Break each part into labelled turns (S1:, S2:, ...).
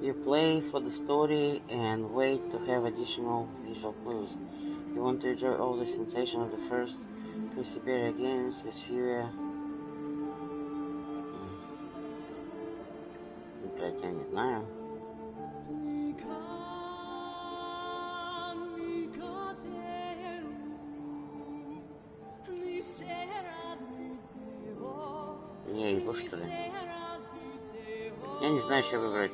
S1: You play for the story and wait to have additional visual clues. You want to enjoy all the sensation of the first two Siberia games with fewer... Играть я не знаю. Не, его что ли? Я не знаю, что выбрать.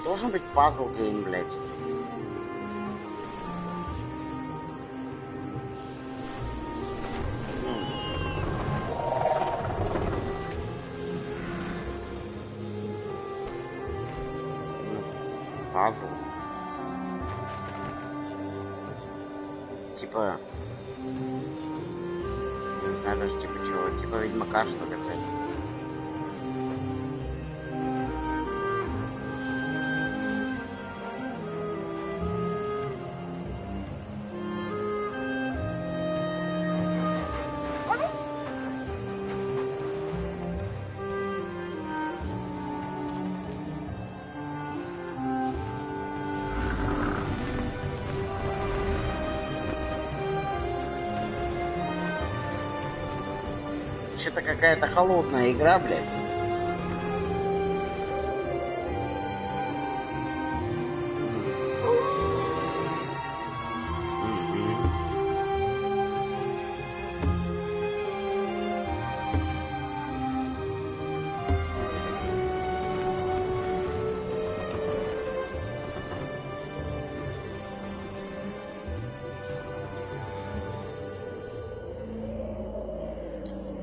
S1: Должен быть пазл гейм, блядь. Пазл. Типа... Не знаю даже типа чего. Типа Ведьмака, что ли, блядь. Что-то какая-то холодная игра, блядь.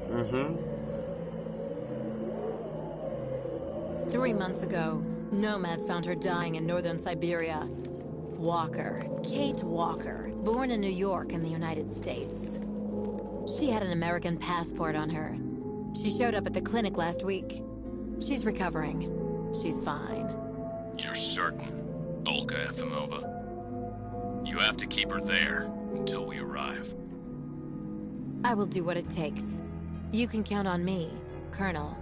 S1: Mm-hmm.
S2: 3 months ago, nomads found her dying in northern Siberia. Walker, Kate Walker, born in New York in the United States. She had an American passport on her. She showed up at the clinic last week. She's recovering. She's fine.
S3: You're certain, Olga Efimova? You have to keep her there until we arrive.
S2: I will do what it takes. You can count on me, Colonel.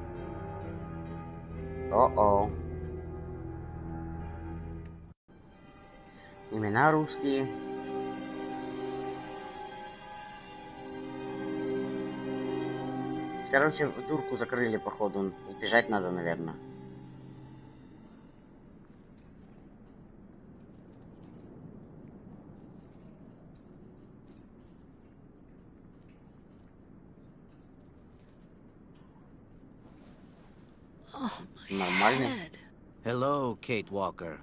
S1: О-о. Имена русские. Короче, в дурку закрыли, походу. Сбежать надо, наверное.
S2: Oh, my
S1: Нормально.
S2: head.
S4: Hello, Kate Walker.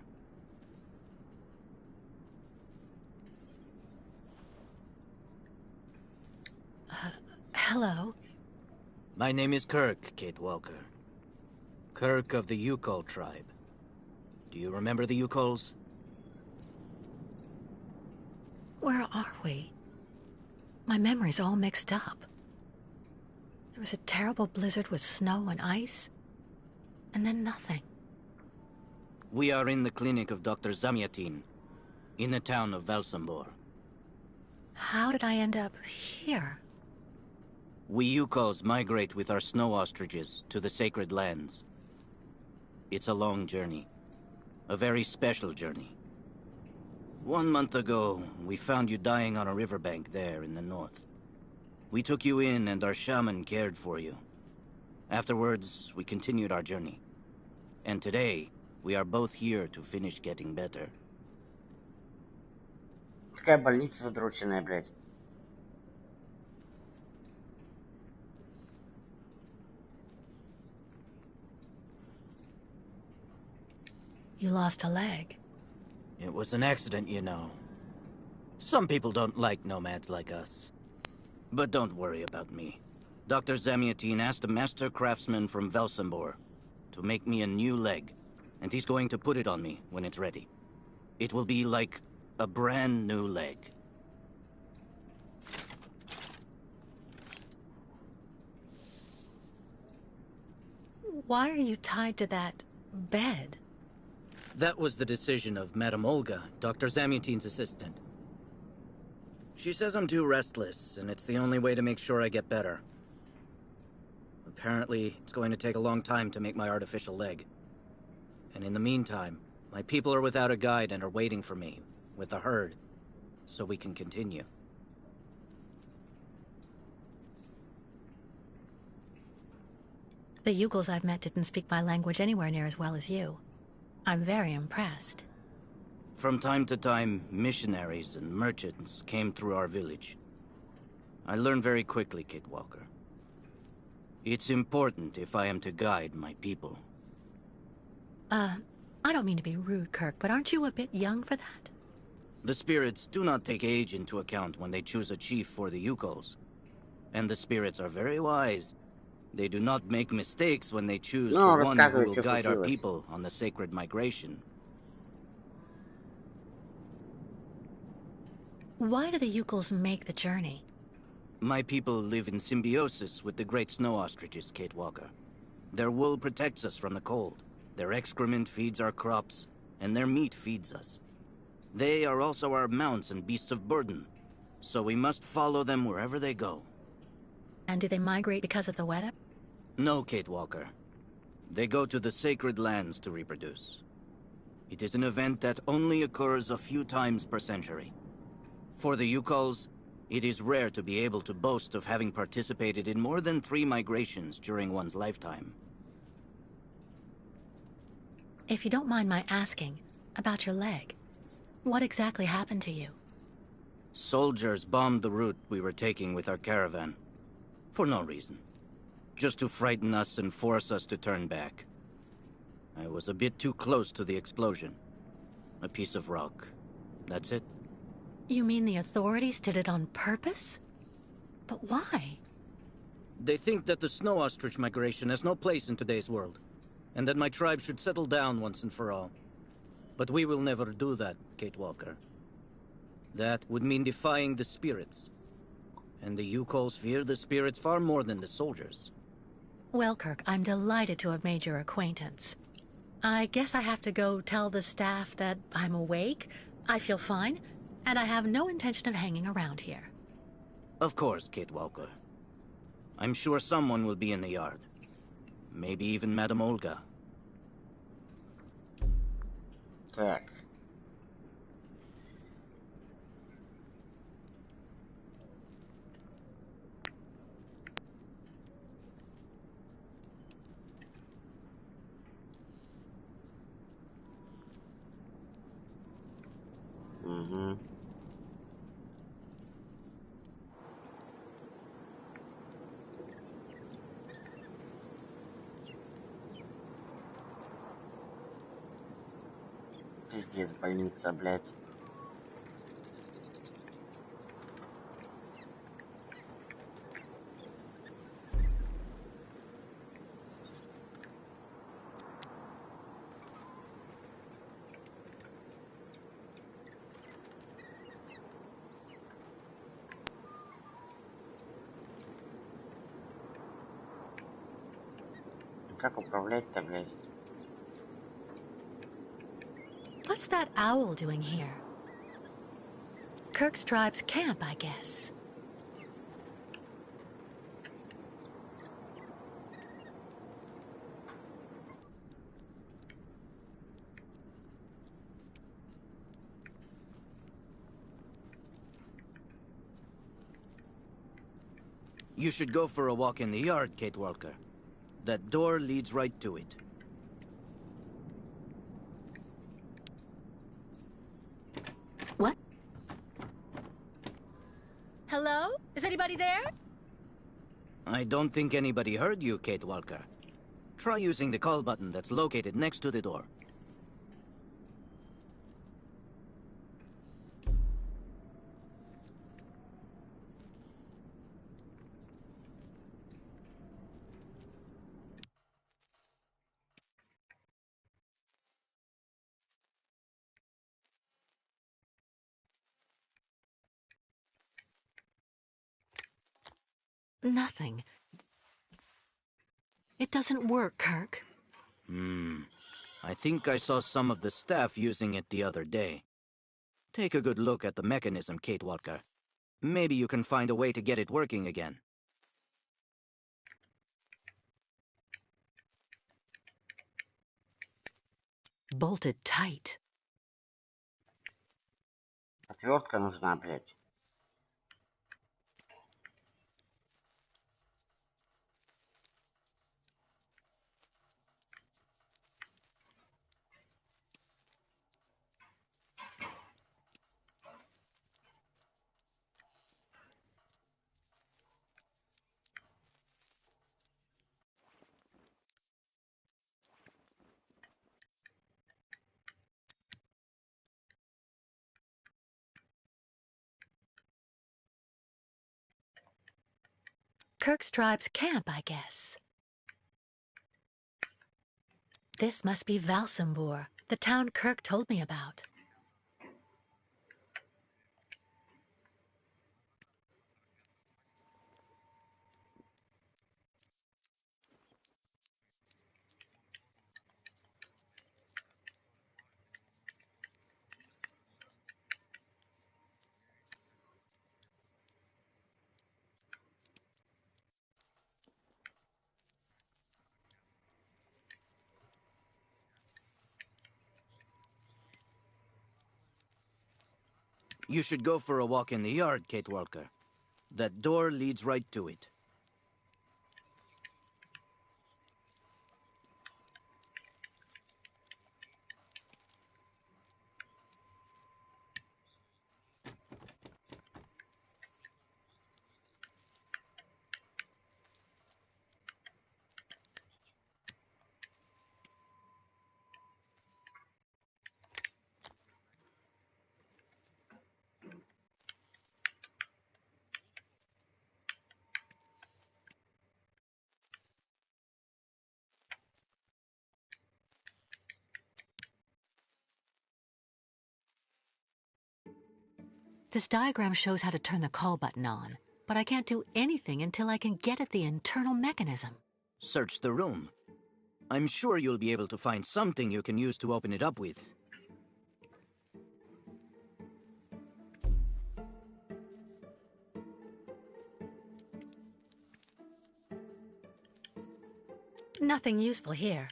S2: Hello.
S4: My name is Kirk, Kate Walker. Kirk of the Yukol tribe. Do you remember the Yukols?
S5: Where are we? My memory's all mixed up. There was a terrible blizzard with snow and ice, and then nothing.
S4: We are in the clinic of Dr. Zamyatin, in the town of Valsambor.
S5: How did I end up here?
S4: We Yukols migrate with our snow ostriches to the sacred lands. It's a long journey. A very special journey. 1 month ago, we found you dying on a riverbank there in the north. We took you in and our shaman cared for you. Afterwards, we continued our journey. And today, we are both here to finish getting better.
S1: Такая больница задроченная, блядь.
S5: You lost a leg.
S4: It was an accident, you know. Some people don't like nomads like us. But don't worry about me. Dr. Zamiatine asked a master craftsman from Velsambor to make me a new leg, and he's going to put it on me when it's ready. It will be like a brand new leg.
S5: Why are you tied to that bed?
S4: That was the decision of Madame Olga, Dr. Zamiatine's assistant. She says I'm too restless, and it's the only way to make sure I get better. Apparently, it's going to take a long time to make my artificial leg. And in the meantime, my people are without a guide and are waiting for me, with the herd, so we can continue.
S5: The Yugels I've met didn't speak my language anywhere near as well as you. I'm very impressed.
S4: From time to time, missionaries and merchants came through our village. I learned very quickly, Kate Walker. It's important if I am to guide my people.
S5: I don't mean to be rude, Kirk, but aren't you a bit young for that?
S4: The spirits do not take age into account when they choose a chief for the Yukos. And the spirits are very wise. They do not make mistakes when they choose the one who will guide our people on the sacred migration.
S5: Why do the Yukels make the journey?
S4: My people live in symbiosis with the great snow ostriches, Kate Walker. Their wool protects us from the cold. Their excrement feeds our crops, and their meat feeds us. They are also our mounts and beasts of burden, so we must follow them wherever they go.
S5: And do they migrate because of the weather?
S4: No, Kate Walker. They go to the sacred lands to reproduce. It is an event that only occurs a few times per century. For the Yukos, it is rare to be able to boast of having participated in more than 3 migrations during one's lifetime.
S5: If you don't mind my asking, about your leg, what exactly happened to you?
S4: Soldiers bombed the route we were taking with our caravan. For no reason. Just to frighten us and force us to turn back. I was a bit too close to the explosion. A piece of rock. That's it.
S5: You mean the authorities did it on purpose? But why?
S4: They think that the snow ostrich migration has no place in today's world, and that my tribe should settle down once and for all. But we will never do that, Kate Walker. That would mean defying the spirits. And the Yukos fear the spirits far more than the soldiers.
S5: Well, Kirk, I'm delighted to have made your acquaintance. I guess I have to go tell the staff that I'm awake, I feel fine, and I have no intention of hanging around here.
S4: Of course, Kate Walker. I'm sure someone will be in the yard. Maybe even Madame Olga.
S1: Так. Угу. Пиздец, больница, блядь. Как управлять-то, блядь?
S5: What's that owl doing here? Kirk's tribe's camp, I guess.
S4: You should go for a walk in the yard, Kate Walker. That door leads right to it.
S5: What? Is anybody there?
S4: I don't think anybody heard you, Kate Walker. Try using the call button that's located next to the door.
S5: Nothing. It doesn't work, Kirk.
S4: I think I saw some of the staff using it the other day. Take a good look at the mechanism, Kate Walker. Maybe you can find a way to get it working again.
S5: Bolted tight.
S1: Отвертка нужна, блядь.
S5: Kirk's tribe's camp, I guess. This must be Valsambur, the town Kirk told me about.
S4: You should go for a walk in the yard, Kate Walker. That door leads right to it.
S5: This diagram shows how to turn the call button on, but I can't do anything until I can get at the internal mechanism.
S4: Search the room. I'm sure you'll be able to find something you can use to open it up with.
S5: Nothing useful here.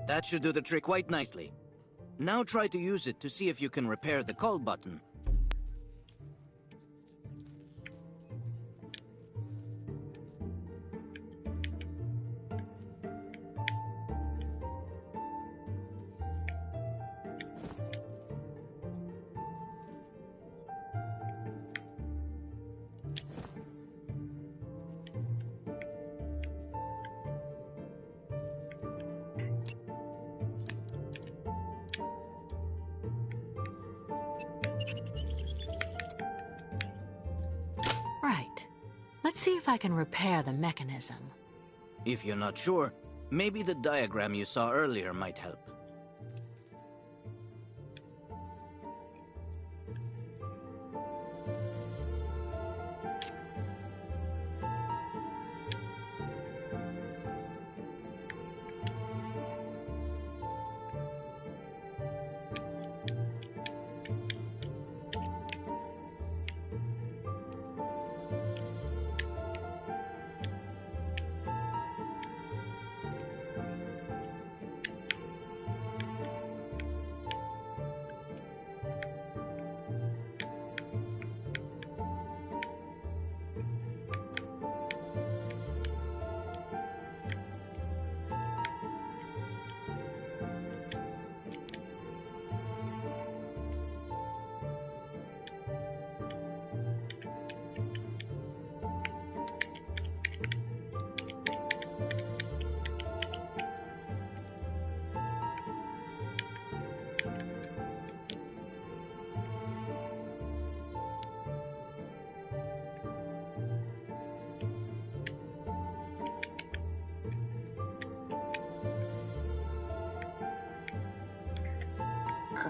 S4: That should do the trick quite nicely. Now try to use it to see if you can repair the call button.
S5: Right. Let's see if I can repair the mechanism.
S4: If you're not sure, maybe the diagram you saw earlier might help.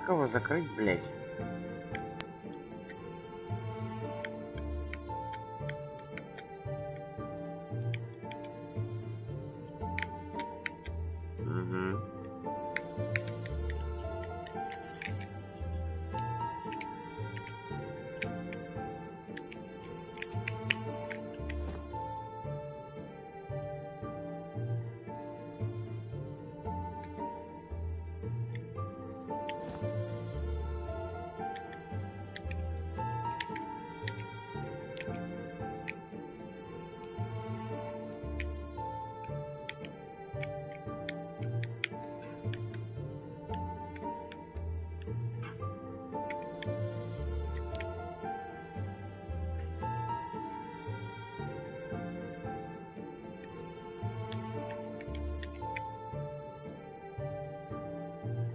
S1: Как его закрыть, блядь? Угу.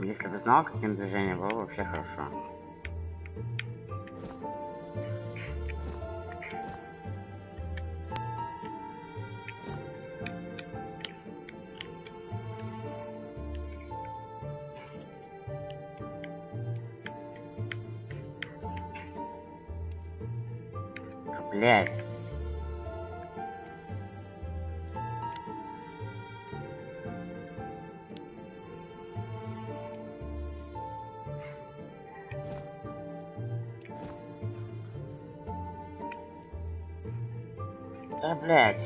S1: Если бы знал, каким движением, было бы вообще хорошо. Блядь. Да, блядь.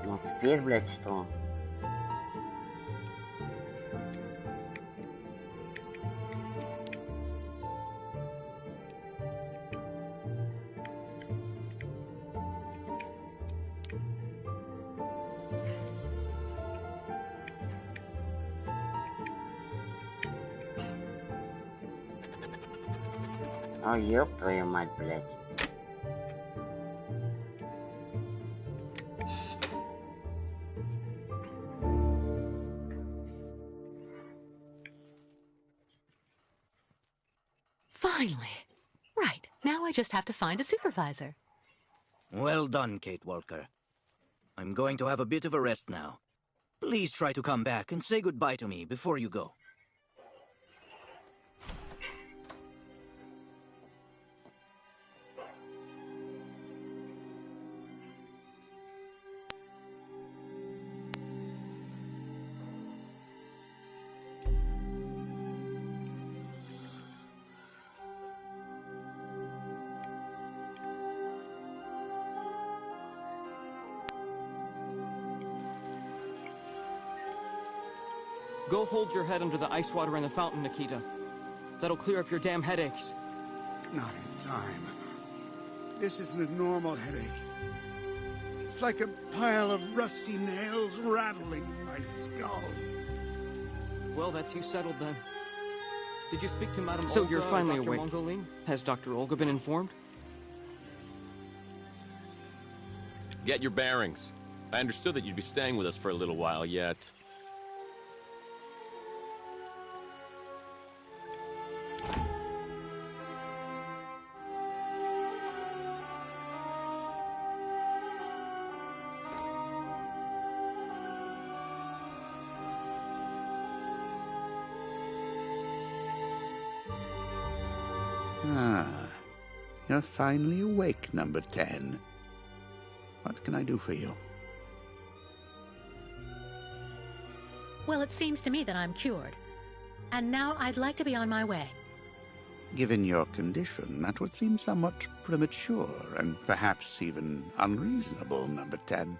S1: Ну теперь, блядь, что? О, ёб твою мать, блядь.
S5: Finally. Right. Now I just have to find a supervisor.
S4: Well done, Kate Walker. I'm going to have a bit of a rest now. Please try to come back and say goodbye to me before you go.
S6: Go hold your head under the ice water in the fountain, Nikita. That'll clear up your damn headaches.
S7: Not his time. This isn't a normal headache. It's like a pile of rusty nails rattling in my skull.
S6: Well, that's you settled then. Did you speak to Madame
S8: So
S6: Olga
S8: you're finally
S6: or Dr.
S8: awake.
S6: Mongolin? Has Dr. Olga been informed?
S3: Get your bearings. I understood that you'd be staying with us for a little while yet.
S7: Ah, you're finally awake, number 10. What can I do for you?
S5: Well, it seems to me that I'm cured. And now I'd like to be on my way.
S7: Given your condition, that would seem somewhat premature and perhaps even unreasonable, number 10.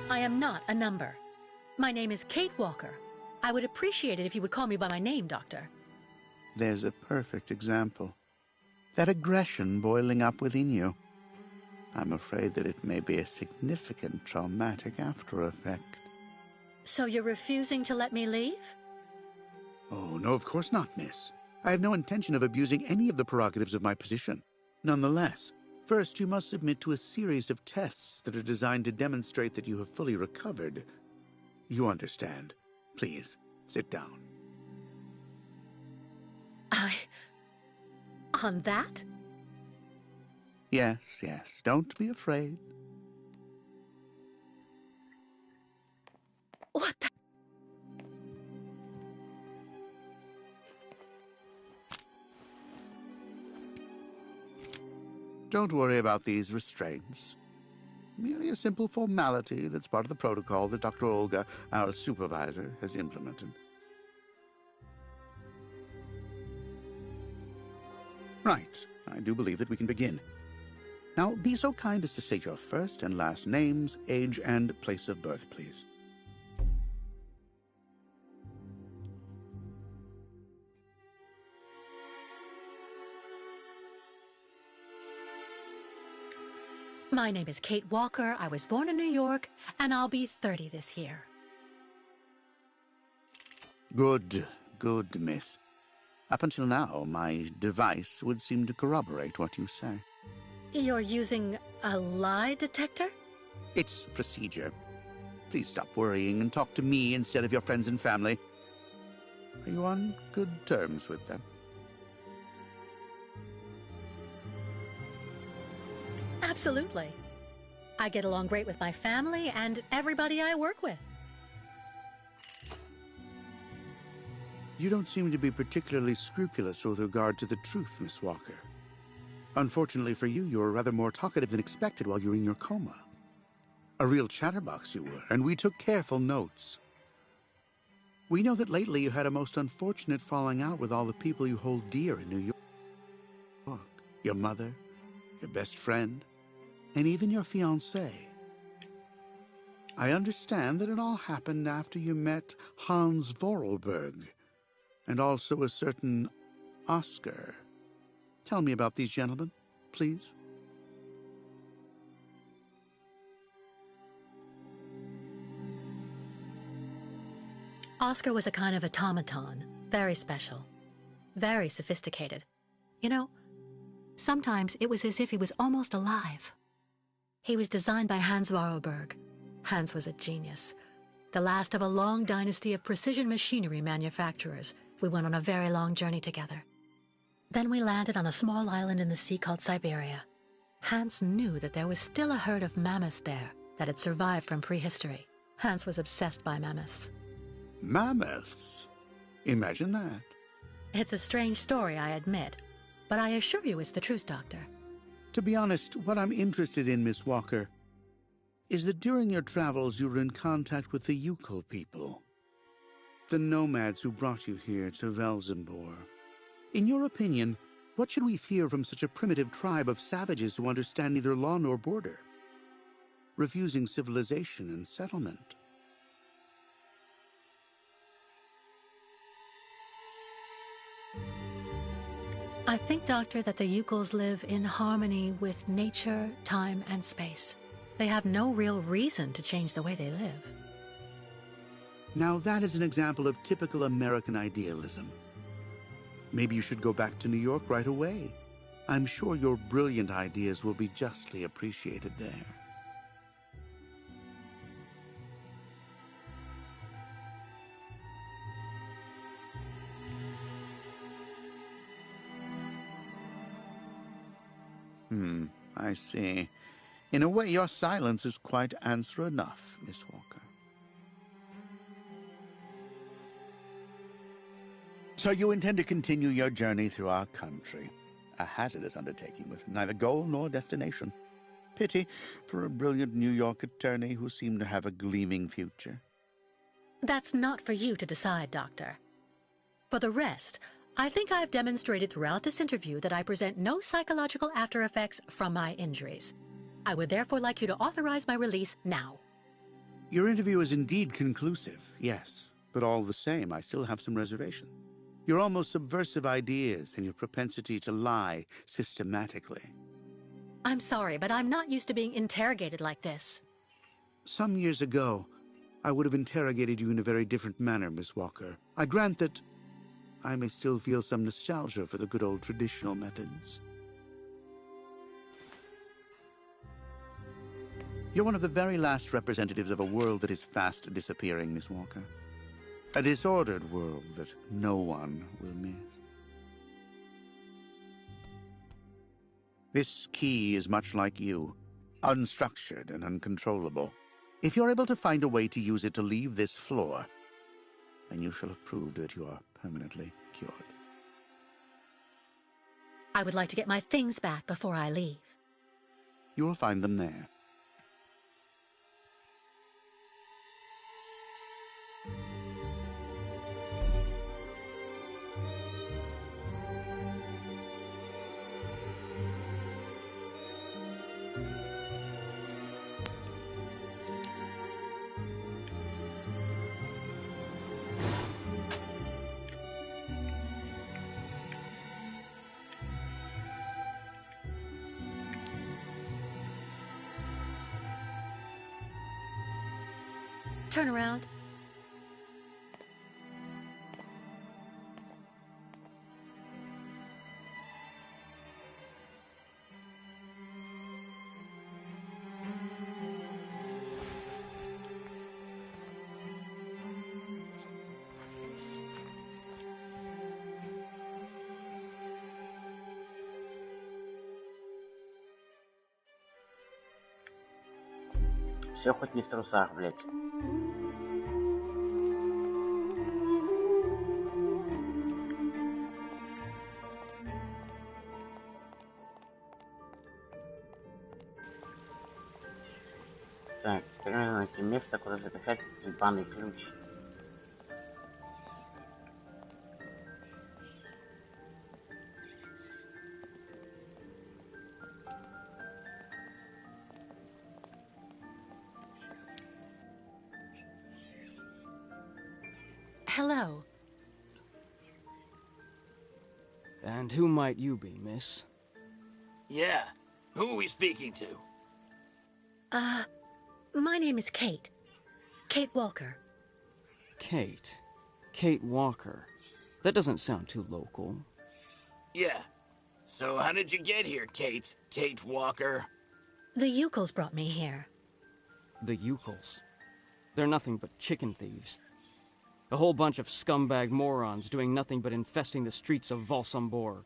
S5: I am not a number. My name is Kate Walker. I would appreciate it if you would call me by my name, Doctor.
S7: There's a perfect example. That aggression boiling up within you. I'm afraid that it may be a significant traumatic after effect.
S5: So you're refusing to let me leave?
S7: Oh, no, of course not, miss. I have no intention of abusing any of the prerogatives of my position. Nonetheless, first you must submit to a series of tests that are designed to demonstrate that you have fully recovered. You understand. Please, sit down.
S5: On that?
S7: Yes, yes, don't be afraid.
S5: What the?
S7: Don't worry about these restraints. Merely a simple formality that's part of the protocol that Dr. Olga, our supervisor, has implemented. Right. I do believe that we can begin. Now, be so kind as to state your first and last names, age, and place of birth, please.
S5: My name is Kate Walker. I was born in New York, and I'll be 30 this year.
S7: Good, miss. Up until now, my device would seem to corroborate what you say.
S5: You're using a lie detector?
S7: It's procedure. Please stop worrying and talk to me instead of your friends and family. Are you on good terms with them?
S5: Absolutely. I get along great with my family and everybody I work with.
S7: You don't seem to be particularly scrupulous with regard to the truth, Miss Walker. Unfortunately for you, you were rather more talkative than expected while you were in your coma. A real chatterbox you were, and we took careful notes. We know that lately you had a most unfortunate falling out with all the people you hold dear in New York. Your mother, your best friend, and even your fiancé. I understand that it all happened after you met Hans Vorarlberg, and also a certain Oscar. Tell me about these gentlemen, please.
S5: Oscar was a kind of automaton, very special, very sophisticated. You know, sometimes it was as if he was almost alive. He was designed by Hans Vorarlberg. Hans was a genius, the last of a long dynasty of precision machinery manufacturers. We went on a very long journey together. Then we landed on a small island in the sea called Siberia. Hans knew that there was still a herd of mammoths there that had survived from prehistory. Hans was obsessed by mammoths.
S7: Mammoths? Imagine that.
S5: It's a strange story, I admit, but I assure you it's the truth, Doctor.
S7: To be honest, what I'm interested in, Miss Walker, is that during your travels you were in contact with the Yukon people, the nomads who brought you here to Velzembor. In your opinion, what should we fear from such a primitive tribe of savages who understand neither law nor border, refusing civilization and settlement?
S5: I think, Doctor, that the Yukols live in harmony with nature, time, and space. They have no real reason to change the way they live.
S7: Now that is an example of typical American idealism. Maybe you should go back to New York right away. I'm sure your brilliant ideas will be justly appreciated there. I see. In a way, your silence is quite answer enough, Miss Walker. So you intend to continue your journey through our country. A hazardous undertaking with neither goal nor destination. Pity for a brilliant New York attorney who seemed to have a gleaming future.
S5: That's not for you to decide, Doctor. For the rest, I think I've demonstrated throughout this interview that I present no psychological after effects from my injuries. I would therefore like you to authorize my release now.
S7: Your interview is indeed conclusive, yes. But all the same, I still have some reservation. Your almost subversive ideas and your propensity to lie systematically.
S5: I'm sorry, but I'm not used to being interrogated like this.
S7: Some years ago, I would have interrogated you in a very different manner, Miss Walker. I grant that I may still feel some nostalgia for the good old traditional methods. You're one of the very last representatives of a world that is fast disappearing, Miss Walker. A disordered world that no one will miss. This key is much like you, unstructured and uncontrollable. If you're able to find a way to use it to leave this floor, then you shall have proved that you are permanently cured.
S5: I would like to get my things back before I leave.
S7: You will find them there.
S5: Turn around.
S1: Все хоть не в трусах, блядь. Так, теперь нужно найти место, куда запихать этот ебаный ключ.
S5: Hello.
S6: And who might you be, miss?
S8: Yeah. Who are we speaking to?
S5: My name is Kate. Kate Walker.
S6: Kate. Kate Walker. That doesn't sound too local.
S8: Yeah. So how did you get here, Kate? Kate Walker?
S5: The Yukos brought me here.
S6: The Yukos. They're nothing but chicken thieves. A whole bunch of scumbag morons doing nothing but infesting the streets of Valsambor.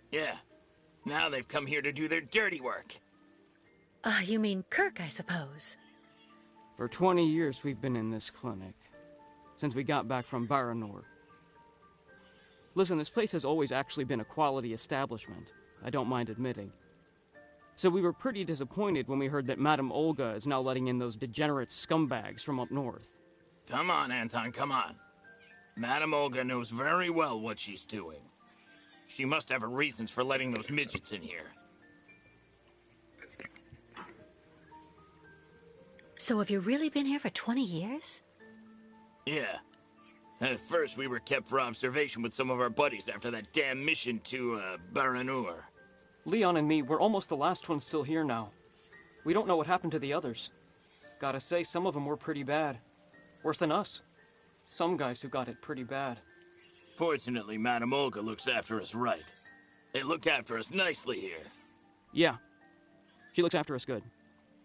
S8: Yeah. Now they've come here to do their dirty work.
S5: You mean Kirk, I suppose.
S6: For 20 years we've been in this clinic. Since we got back from Baranor. Listen, this place has always actually been a quality establishment. I don't mind admitting. So we were pretty disappointed when we heard that Madame Olga is now letting in those degenerate scumbags from up north.
S8: Come on, Anton, come on. Madame Olga knows very well what she's doing. She must have her reasons for letting those midgets in here.
S5: So have you really been here for 20 years?
S8: Yeah. At first, we were kept for observation with some of our buddies after that damn mission to, Baranur.
S6: Leon and me, we're almost the last ones still here now. We don't know what happened to the others. Gotta say, some of them were pretty bad. Worse than us. Some guys who got it pretty bad.
S8: Fortunately, Madame Olga looks after us right. They look after us nicely here.
S6: Yeah. She looks after us good.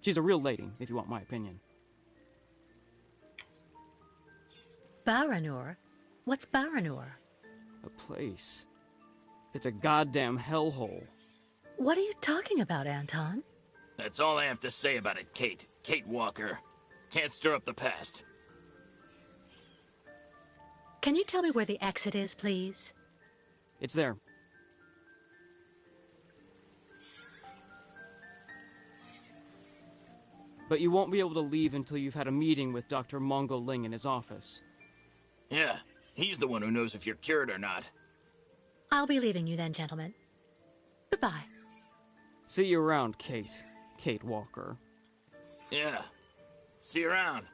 S6: She's a real lady, if you want my opinion.
S5: Baranur? What's Baranur?
S6: A place. It's a goddamn hellhole.
S5: What are you talking about, Anton?
S8: That's all I have to say about it, Kate. Kate Walker. Can't stir up the past.
S5: Can you tell me where the exit is, please?
S6: It's there. But you won't be able to leave until you've had a meeting with Dr. Mongo Ling in his office.
S8: Yeah, he's the one who knows if you're cured or not.
S5: I'll be leaving you then, gentlemen. Goodbye.
S6: See you around, Kate. Kate Walker.
S8: Yeah. See you around.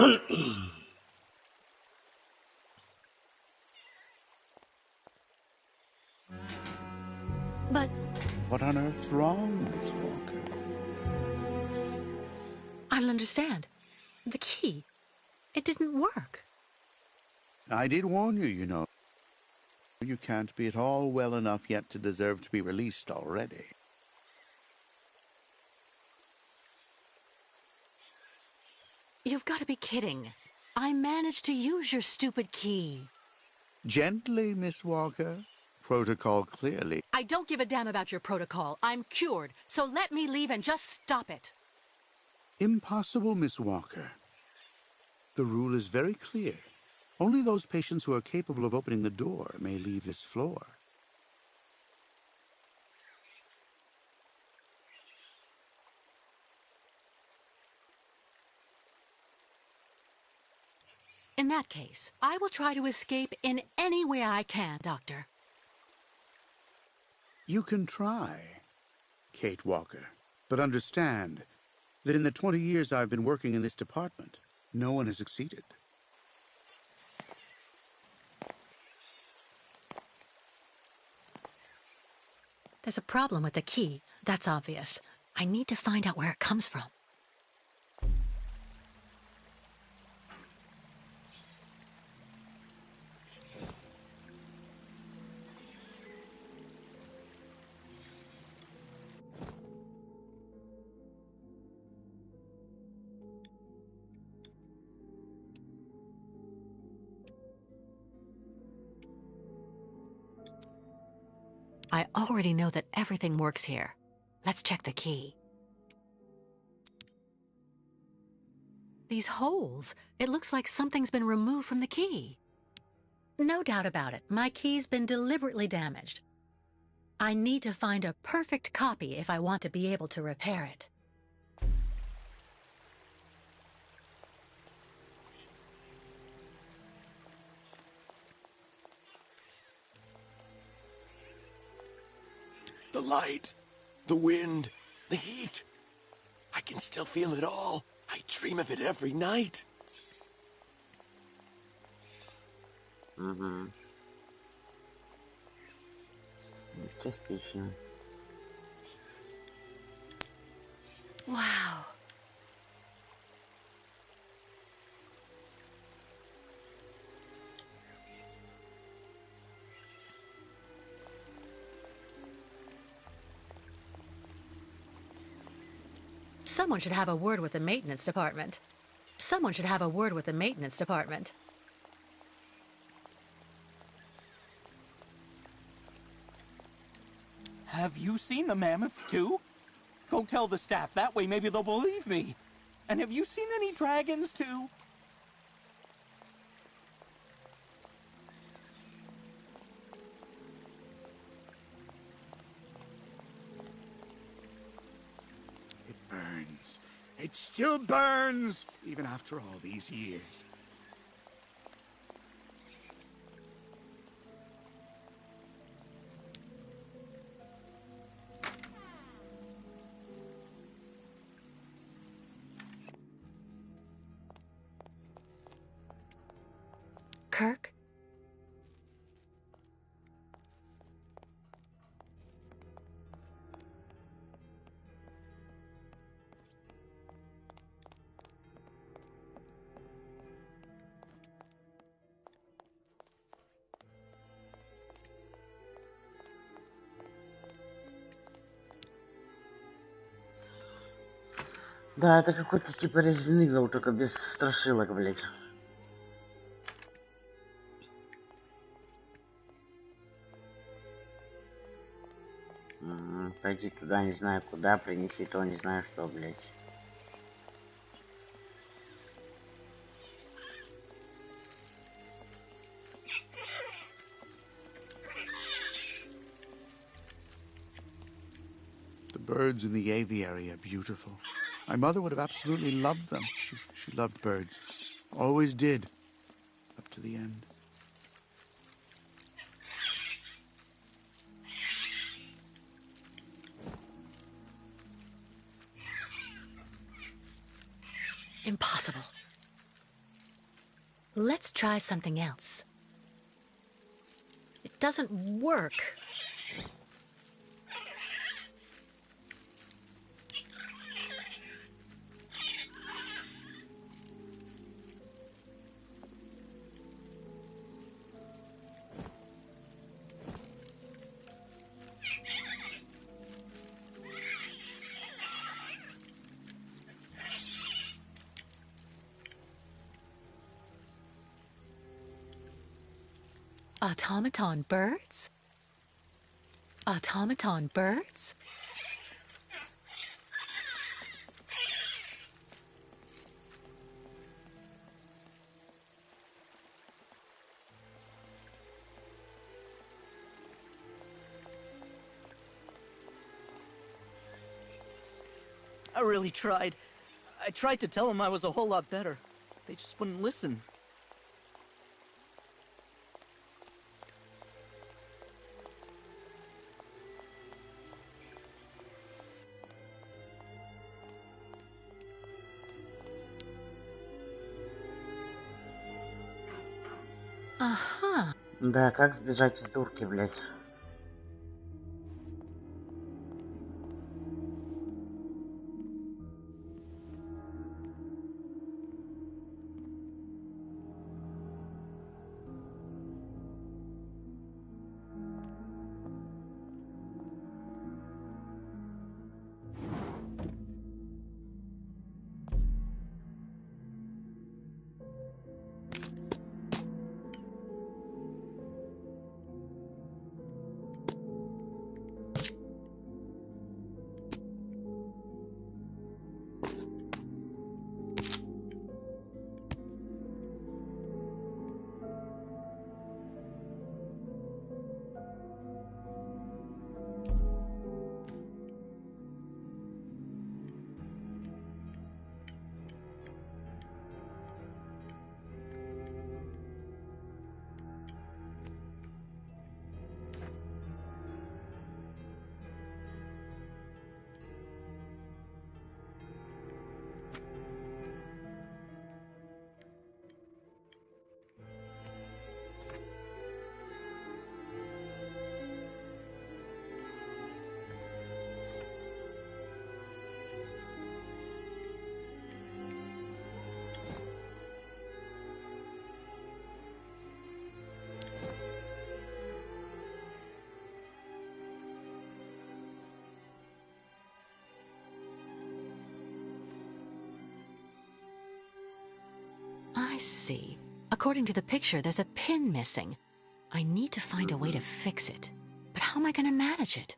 S5: But
S7: What on earth's wrong, Miss Walker?
S5: I don't understand. The key. It didn't work.
S7: I did warn you, you know. You can't be at all well enough yet to deserve to be released already.
S5: You've got to be kidding. I managed to use your stupid key.
S7: Gently, Miss Walker. Protocol clearly.
S5: I don't give a damn about your protocol. I'm cured, so let me leave and just stop it.
S7: Impossible, Miss Walker. The rule is very clear. Only those patients who are capable of opening the door may leave this floor.
S5: In that case, I will try to escape in any way I can, Doctor.
S7: You can try, Kate Walker. But understand that in the 20 years I've been working in this department, no one has succeeded.
S5: There's a problem with the key. That's obvious. I need to find out where it comes from. I already know that everything works here. Let's check the key. These holes, it looks like something's been removed from the key. No doubt about it, my key's been deliberately damaged. I need to find a perfect copy if I want to be able to repair it.
S9: The light, the wind, the heat. I can still feel it all. I dream of it every night.
S1: Частично.
S5: Wow. Someone should have a word with the maintenance department. Someone should have a word with the maintenance department.
S8: Have you seen the mammoths too? Go tell the staff, that way maybe they'll believe me. And have you seen any dragons too?
S7: It burns. It still burns, even after all these years.
S5: Kirk?
S1: Да, это какой-то типа Resident Evil, только без страшилок, блять. Пойди туда, не знаю куда, принеси то, не знаю что, блять.
S7: The birds in the aviary are beautiful. My mother would have absolutely loved them. She loved birds. Always did. Up to the end.
S5: Impossible. Let's try something else. It doesn't work. Automaton birds? Automaton birds?
S4: I really tried. I tried to tell them I was a whole lot better. They just wouldn't listen.
S5: Ага.
S1: Да, как сбежать из дурки, блядь?
S5: I see. According to the picture, there's a pin missing. I need to find a way to fix it. But how am I going to manage it?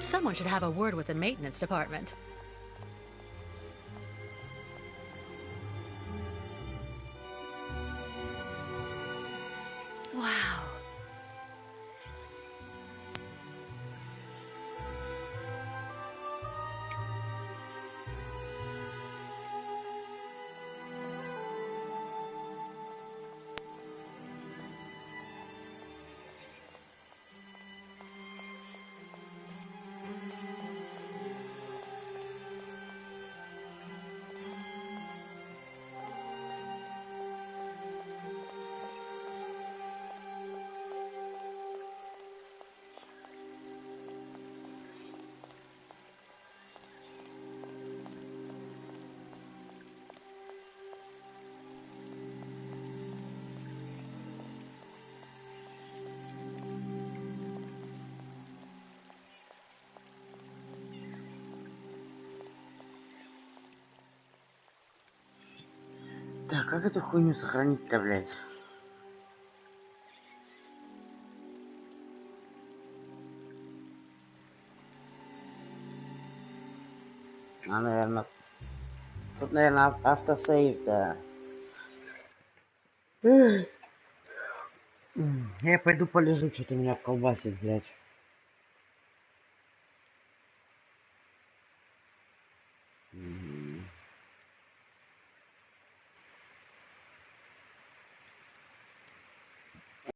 S5: Someone should have a word with the maintenance department. Wow.
S1: Так, как эту хуйню сохранить-то, блядь? Наверное... Тут, наверное, автосейв, да. Я пойду полежу, что-то меня колбасит, блядь.